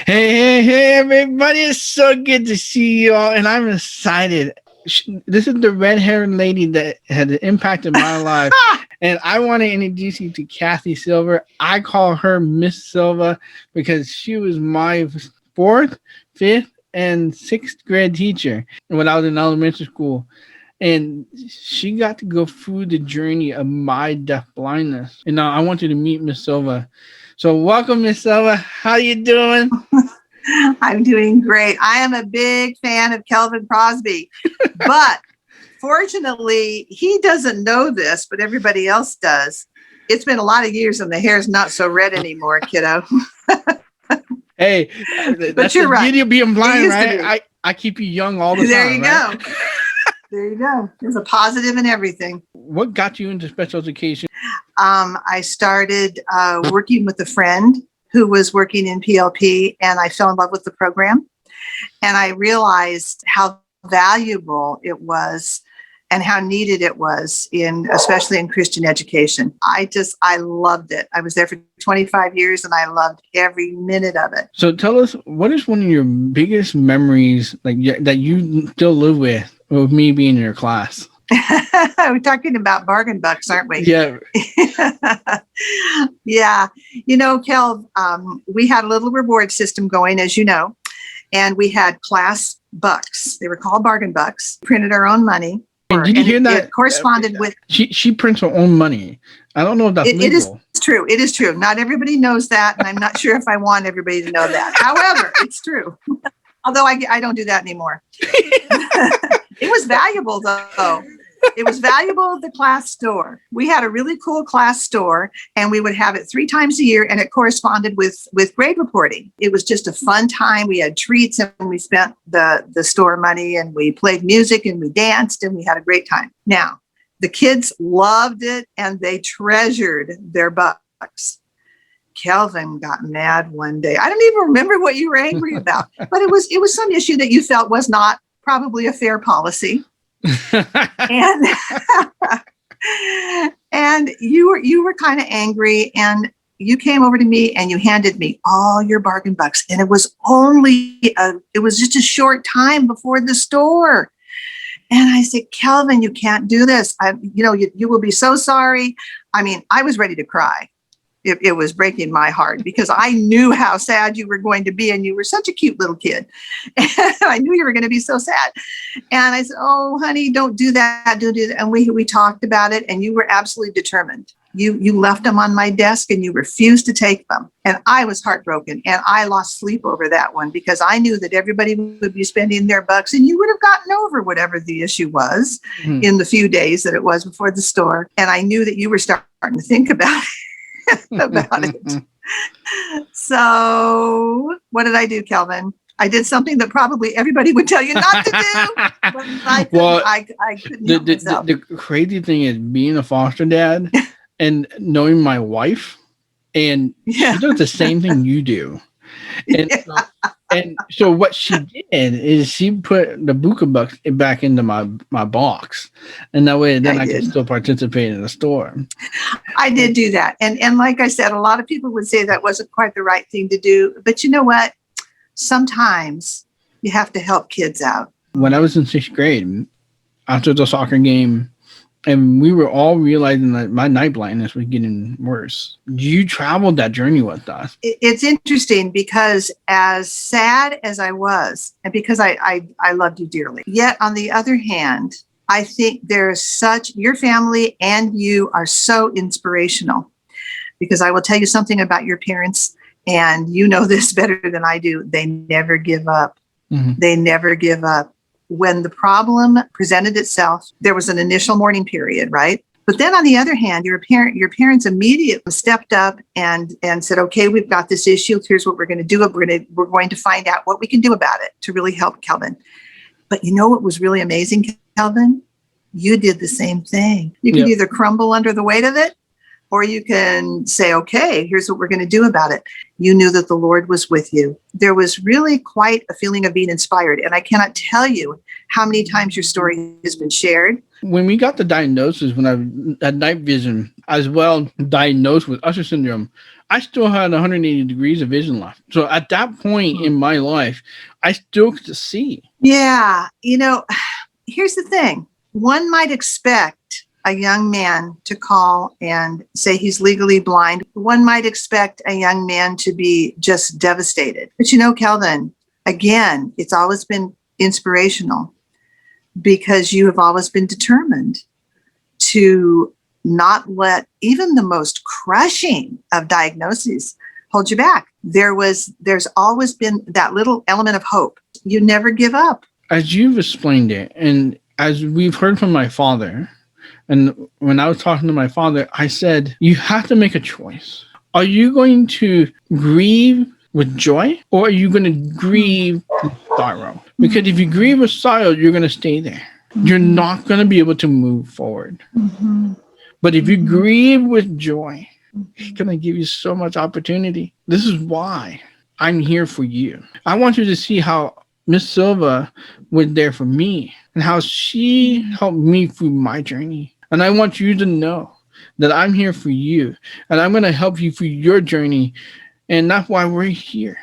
Hey, everybody. It's so good to see you all, and I'm excited. This is the red-haired lady that had impacted my life, and I want to introduce you to Kathy Silver. I call her Miss Silva because she was my fourth, fifth, and sixth grade teacher when I was in elementary school. And she got to go through the journey of my deaf blindness. And now I want you to meet Miss Silva. So welcome, Miss Silva. How you doing? I'm doing great. I am a big fan of Kelvin Crosby, but fortunately, he doesn't know this, but everybody else does. It's been a lot of years and the hair's not so red anymore, kiddo. Hey, But that's you're the right. beauty of being blind, It used to be. right? I keep you young all the There time, you right? go. There you go. There's a positive in everything. What got you into special education? I started working with a friend who was working in PLP, and I fell in love with the program. And I realized how valuable it was and how needed it was especially in Christian education. I loved it. I was there for 25 years and I loved every minute of it. So tell us, what is one of your biggest memories that you still live with me being in your class? We're talking about bargain bucks, aren't we? Yeah. Yeah. Kel, we had a little reward system going, as you know, and we had class bucks. They were called bargain bucks. Printed our own money. And did you hear that? It corresponded with. She prints her own money. I don't know if that's legal. It is true. It is true. Not everybody knows that, and I'm not sure if I want everybody to know that. However, it's true. Although I don't do that anymore. It was valuable, though. It was valuable at the class store. We had a really cool class store, and we would have it 3 times a year, and it corresponded with grade reporting. It was just a fun time. We had treats, and we spent the store money, and we played music, and we danced, and we had a great time. Now, the kids loved it, and they treasured their bucks. Kelvin got mad one day. I don't even remember what you were angry about, but it was some issue that you felt was not probably a fair policy. and and you were kind of angry, and you came over to me and you handed me all your bargain bucks, and it was just a short time before the store. And I said, Kelvin, you can't do this. You will be so sorry. I mean, I was ready to cry. It was breaking my heart because I knew how sad you were going to be, and you were such a cute little kid. And I knew you were going to be so sad. And I said, oh, honey, don't do that. Don't do that. And we talked about it, and you were absolutely determined. You left them on my desk, and you refused to take them. And I was heartbroken, and I lost sleep over that one because I knew that everybody would be spending their bucks, and you would have gotten over whatever the issue was in the few days that it was before the store. And I knew that you were starting to think about it. About it. So what did I do, Kelvin? I did something that probably everybody would tell you not to do. But I couldn't help myself. The crazy thing is being a foster dad and knowing my wife, and she does the same thing you do. And so what she did is she put the Buka bucks back into my box, and that way then I can still participate in the store. I did do that, and like I said, a lot of people would say that wasn't quite the right thing to do. But you know what? Sometimes you have to help kids out. When I was in 6th grade, after the soccer game, and we were all realizing that my night blindness was getting worse. You traveled that journey with us. It's interesting because as sad as I was, and because I loved you dearly, yet on the other hand, I think your family and you are so inspirational, because I will tell you something about your parents, and you know this better than I do. They never give up. Mm-hmm. They never give up. When the problem presented itself, there was an initial mourning period, right? But then on the other hand, your parents immediately stepped up and said, okay, we've got this issue. Here's what we're going to do. We're going to find out what we can do about it to really help Kelvin. But you know what was really amazing, Kelvin? You did the same thing. You can either crumble under the weight of it, or you can say, okay, here's what we're going to do about it. You knew that the Lord was with you. There was really quite a feeling of being inspired. And I cannot tell you how many times your story has been shared. When we got the diagnosis, when I had night vision, as well diagnosed with Usher syndrome, I still had 180 degrees of vision left. So at that point in my life, I still could see. Yeah. Here's the thing. One might expect a young man to call and say he's legally blind. One might expect a young man to be just devastated. But Kelvin, again, it's always been inspirational because you have always been determined to not let even the most crushing of diagnoses hold you back. There's always been that little element of hope. You never give up. As you've explained it, and as we've heard from my father, and when I was talking to my father, I said, you have to make a choice. Are you going to grieve with joy, or are you going to grieve with sorrow? Because if you grieve with sorrow, you're going to stay there. You're not going to be able to move forward. But if you grieve with joy, it's going to give you so much opportunity. This is why I'm here for you. I want you to see how Miss Silva was there for me and how she helped me through my journey. And I want you to know that I'm here for you and I'm going to help you through your journey. And that's why we're here.